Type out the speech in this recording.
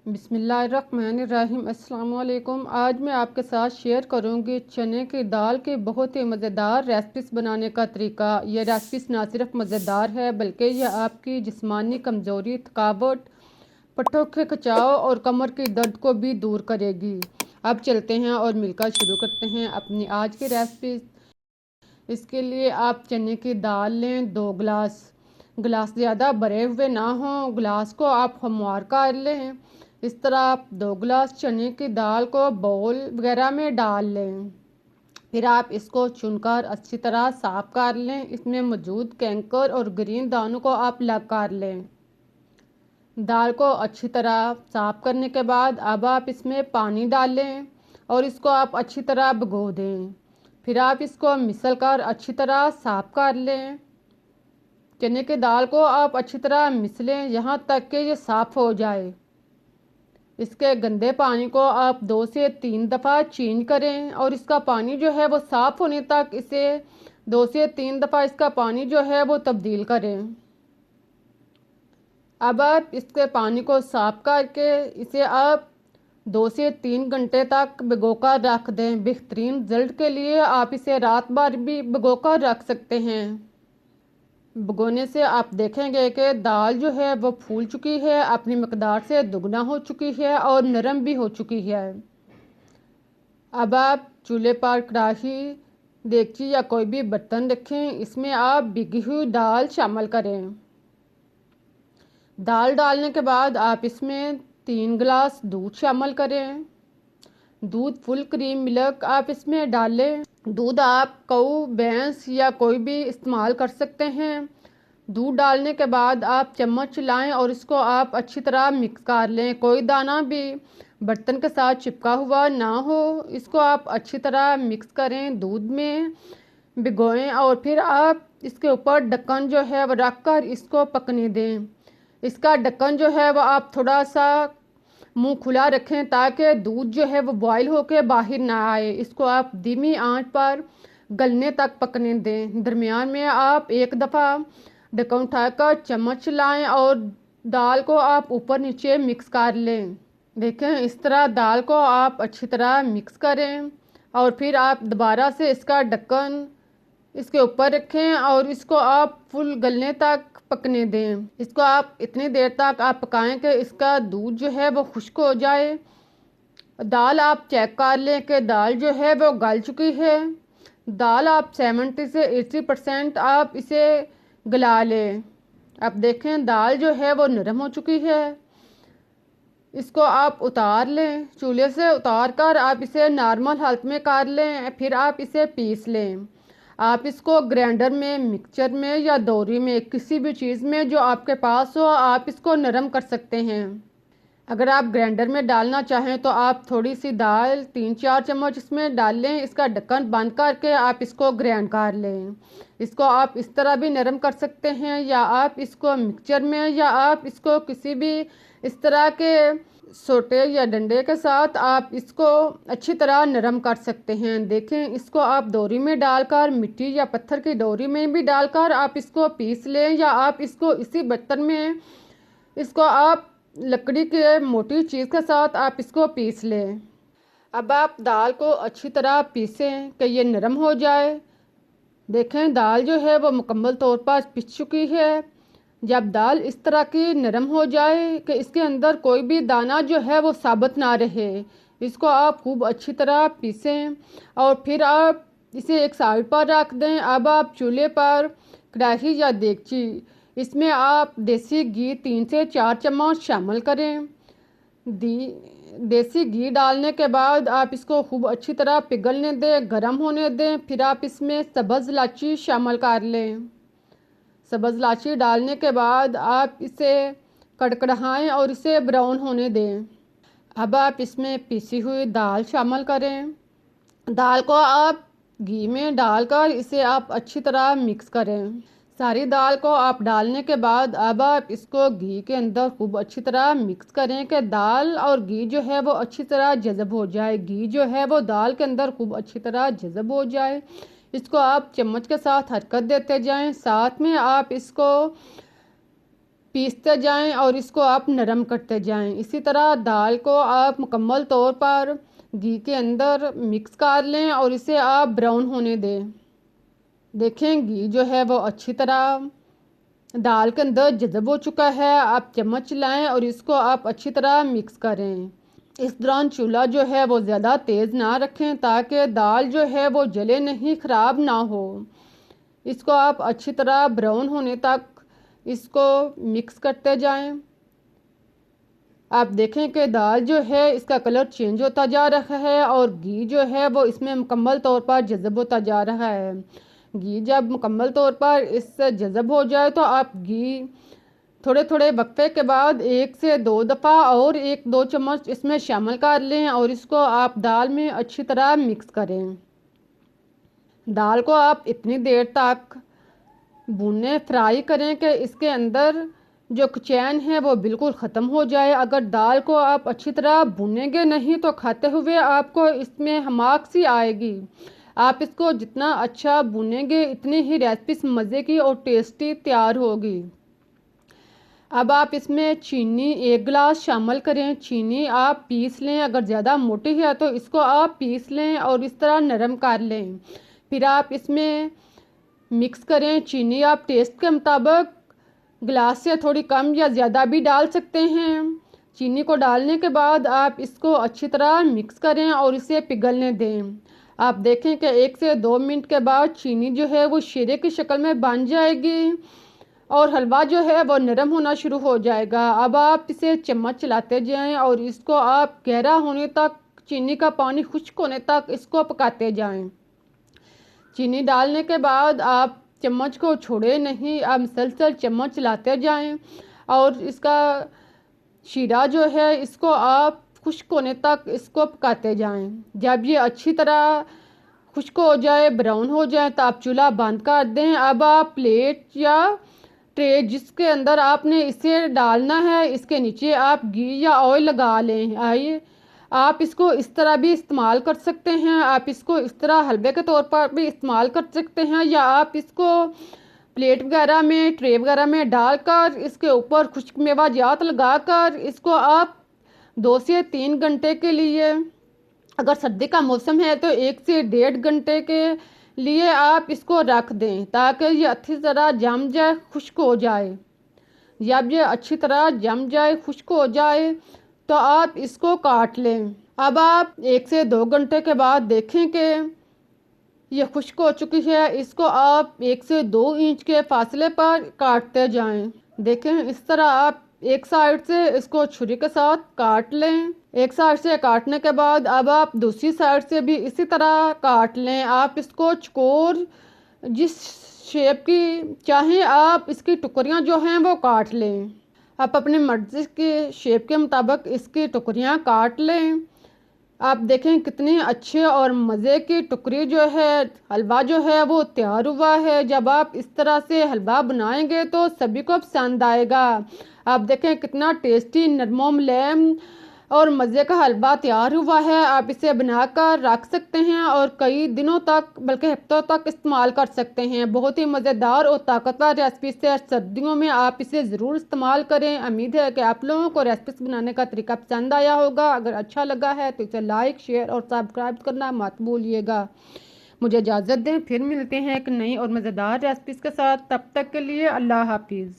बिस्मिल्लाहिर्रहमानिर्रहीम। अस्सलाम वालेकुम। आज मैं आपके साथ शेयर करूंगी चने की दाल के बहुत ही मज़ेदार रेसिपीज़ बनाने का तरीका। यह रेसिपीज़ ना सिर्फ मज़ेदार है बल्कि यह आपकी जिस्मानी कमज़ोरी, थकावट, पट्टों के खिंचाव और कमर की दर्द को भी दूर करेगी। अब चलते हैं और मिलकर शुरू करते हैं अपनी आज की रेसिपी। इसके लिए आप चने की दाल लें 2 गिलास। गिलास ज़्यादा भरे हुए ना हों, गिलास को आप हमवार कर लें। इस तरह आप 2 गिलास चने की दाल को बाउल वगैरह में डाल लें। फिर आप इसको चुनकर अच्छी तरह साफ़ कर लें। इसमें मौजूद कैंकर और ग्रीन दानों को आप अलग कर लें। दाल को अच्छी तरह साफ़ करने के बाद अब आप इसमें पानी डालें और इसको आप अच्छी तरह भिगो दें। फिर आप इसको मिसल कर अच्छी तरह साफ़ कर लें। चने की दाल को आप अच्छी तरह मिसलें यहाँ तक कि ये साफ़ हो जाए। इसके गंदे पानी को आप 2 से 3 दफ़ा चेंज करें और इसका पानी जो है वो साफ़ होने तक इसे 2 से 3 दफ़ा इसका पानी जो है वो तब्दील करें। अब आप इसके पानी को साफ़ करके इसे आप 2 से 3 घंटे तक भिगोकर रख दें। बेहतरीन रिजल्ट के लिए आप इसे रात भर भी भिगोकर रख सकते हैं। भिगोने से आप देखेंगे कि दाल जो है वो फूल चुकी है, अपनी मकदार से दुगना हो चुकी है और नरम भी हो चुकी है। अब आप चूल्हे पर कढ़ाई, देगची या कोई भी बर्तन रखें। इसमें आप भिगी हुई दाल शामिल करें। दाल डालने के बाद आप इसमें 3 गिलास दूध शामिल करें। दूध फुल क्रीम मिल्क आप इसमें डालें। दूध आप गऊ, भैंस या कोई भी इस्तेमाल कर सकते हैं। दूध डालने के बाद आप चम्मच चलाएं और इसको आप अच्छी तरह मिक्स कर लें। कोई दाना भी बर्तन के साथ चिपका हुआ ना हो। इसको आप अच्छी तरह मिक्स करें, दूध में भिगोएं और फिर आप इसके ऊपर ढक्कन जो है वो रख कर इसको पकने दें। इसका ढक्कन जो है वो आप थोड़ा सा मुंह खुला रखें ताकि दूध जो है वो बॉईल होकर बाहर ना आए। इसको आप धीमी आंच पर गलने तक पकने दें। दरमियान में आप एक दफ़ा ढक्कन उठाकर चम्मच चलाएं और दाल को आप ऊपर नीचे मिक्स कर लें। देखें, इस तरह दाल को आप अच्छी तरह मिक्स करें और फिर आप दोबारा से इसका ढक्कन इसके ऊपर रखें और इसको आप फुल गलने तक पकने दें। इसको आप इतनी देर तक आप पकाएं कि इसका दूध जो है वो खुश्क हो जाए। दाल आप चेक कर लें कि दाल जो है वो गल चुकी है। दाल आप 70 से 80% आप इसे गला लें। अब देखें दाल जो है वो नरम हो चुकी है। इसको आप उतार लें, चूल्हे से उतार कर आप इसे नॉर्मल हालत में कर लें। फिर आप इसे पीस लें। आप इसको ग्राइंडर में, मिक्सचर में या दौरी में, किसी भी चीज़ में जो आपके पास हो आप इसको नरम कर सकते हैं। अगर आप ग्राइंडर में डालना चाहें तो आप थोड़ी सी दाल 3-4 चम्मच इसमें डाल लें। इसका ढक्कन बंद करके आप इसको ग्राइंड कर लें। इसको आप इस तरह भी नरम कर सकते हैं या आप इसको मिक्सचर में या आप इसको किसी भी इस तरह के सोटे या डंडे के साथ आप इसको अच्छी तरह नरम कर सकते हैं। देखें, इसको आप डोरी में डालकर, मिट्टी या पत्थर की डोरी में भी डालकर आप इसको पीस लें या आप इसको इसी बर्तन में इसको आप लकड़ी के मोटी चीज़ के साथ आप इसको पीस लें। अब आप दाल को अच्छी तरह पीसें कि ये नरम हो जाए। देखें, दाल जो है वो मुकम्मल तौर पर पिस चुकी है। जब दाल इस तरह की नरम हो जाए कि इसके अंदर कोई भी दाना जो है वो साबुत ना रहे, इसको आप खूब अच्छी तरह पीसें और फिर आप इसे एक साइड पर रख दें। अब आप चूल्हे पर कढ़ाई या देगची, इसमें आप देसी घी 3 से 4 चम्मच शामिल करें। देसी घी डालने के बाद आप इसको खूब अच्छी तरह पिघलने दें, गर्म होने दें। फिर आप इसमें सब्ज़ इलायची शामिल कर लें। सब्ज़ इलायची डालने के बाद आप इसे कड़कड़ाएं और इसे ब्राउन होने दें। अब आप इसमें पिसी हुई दाल शामिल करें। दाल को आप घी में डालकर इसे आप अच्छी तरह मिक्स करें। सारी दाल को आप डालने के बाद अब आप इसको घी के अंदर खूब अच्छी तरह मिक्स करें कि दाल और घी जो है वो अच्छी तरह जज़ब हो जाए। घी जो है वो दाल के अंदर खूब अच्छी तरह जज़ब हो जाए। इसको आप चम्मच के साथ हरकत देते जाएं। साथ में आप इसको पीसते जाएं और इसको आप नरम करते जाएं। इसी तरह दाल को आप मुकम्मल तौर पर घी के अंदर मिक्स कर लें और इसे आप ब्राउन होने दें। देखें घी जो है वो अच्छी तरह दाल के अंदर जज़ब हो चुका है। आप चम्मच लाएं और इसको आप अच्छी तरह मिक्स करें। इस दौरान चूल्हा जो है वो ज़्यादा तेज़ ना रखें ताकि दाल जो है वो जले नहीं, ख़राब ना हो। इसको आप अच्छी तरह ब्राउन होने तक इसको मिक्स करते जाएं। आप देखें कि दाल जो है इसका कलर चेंज होता जा रहा है और घी जो है वो इसमें मुकम्मल तौर पर जज़ब होता जा रहा है। घी जब मुकम्मल तौर पर इससे जज़ब हो जाए तो आप घी थोड़े थोड़े वक्फे के बाद 1 से 2 दफ़ा और 1-2 चम्मच इसमें शामिल कर लें और इसको आप दाल में अच्छी तरह मिक्स करें। दाल को आप इतनी देर तक भुने फ्राई करें कि इसके अंदर जो चैन है वो बिल्कुल ख़त्म हो जाए। अगर दाल को आप अच्छी तरह भुनेंगे नहीं तो खाते हुए आपको इसमें हमाक सी आएगी। आप इसको जितना अच्छा भुनेंगे इतनी ही रेसिपी मज़े की और टेस्टी तैयार होगी। अब आप इसमें चीनी 1 गिलास शामिल करें। चीनी आप पीस लें, अगर ज़्यादा मोटी है तो इसको आप पीस लें और इस तरह नरम कर लें। फिर आप इसमें मिक्स करें। चीनी आप टेस्ट के मुताबिक गिलास से थोड़ी कम या ज़्यादा भी डाल सकते हैं। चीनी को डालने के बाद आप इसको अच्छी तरह मिक्स करें और इसे पिघलने दें। आप देखें कि 1 से 2 मिनट के बाद चीनी जो है वो शीरे की शक्ल में बन जाएगी और हलवा जो है वो नरम होना शुरू हो जाएगा। अब आप इसे चम्मच चलाते जाएं और इसको आप गहरा होने तक, चीनी का पानी खुश्क होने तक इसको पकाते जाएं। चीनी डालने के बाद आप चम्मच को छोड़े नहीं, आप मुसलसल चम्मच चलाते जाएं और इसका शीरा जो है इसको आप खुश्क होने तक इसको पकाते जाएं। जब ये अच्छी तरह खुश्क हो जाए, ब्राउन हो जाए तो आप चूल्हा बंद कर दें। अब आप प्लेट या ट्रे जिसके अंदर आपने इसे डालना है इसके नीचे आप घी या ऑयल लगा लें। आइए, आप इसको इस तरह भी इस्तेमाल कर सकते हैं। आप इसको इस तरह हलवे के तौर पर भी इस्तेमाल कर सकते हैं या आप इसको प्लेट वगैरह में, ट्रे वगैरह में डालकर इसके ऊपर खुश्क मेवा जात लगाकर इसको आप 2 से 3 घंटे के लिए, अगर सर्दी का मौसम है तो 1 से 1.5 घंटे के लिए आप इसको रख दें ताकि ये अच्छी तरह जम जाए, खुश्क हो जाए। जब ये अच्छी तरह जम जाए, खुश्क हो जाए तो आप इसको काट लें। अब आप 1 से 2 घंटे के बाद देखें कि ये खुश्क हो चुकी है। इसको आप 1 से 2 इंच के फासले पर काटते जाएं। देखें इस तरह आप एक साइड से इसको छुरी के साथ काट लें। एक साइड से काटने के बाद अब आप दूसरी साइड से भी इसी तरह काट लें। आप इसको चकोर जिस शेप की चाहें आप इसकी टुकड़ियां जो हैं वो काट लें। आप अपनी मर्ज़ी के शेप के मुताबिक इसकी टुकड़ियां काट लें। आप देखें कितनी अच्छे और मज़े की टुकड़ी जो है, हलवा जो है वो तैयार हुआ है। जब आप इस तरह से हलवा बनाएंगे तो सभी को पसंद आएगा। आप देखें कितना टेस्टी, नरम मुलायम और मज़े का हलवा तैयार हुआ है। आप इसे बनाकर रख सकते हैं और कई दिनों तक, बल्कि हफ्तों तक इस्तेमाल कर सकते हैं। बहुत ही मज़ेदार और ताकतवर रेसिपी से सर्दियों में आप इसे ज़रूर इस्तेमाल करें। उम्मीद है कि आप लोगों को रेसिपी बनाने का तरीका पसंद आया होगा। अगर अच्छा लगा है तो इसे लाइक, शेयर और सब्सक्राइब करना मत भूलिएगा। मुझे इजाज़त दें, फिर मिलते हैं एक नई और मज़ेदार रेसिपी के साथ। तब तक के लिए अल्लाह हाफिज़।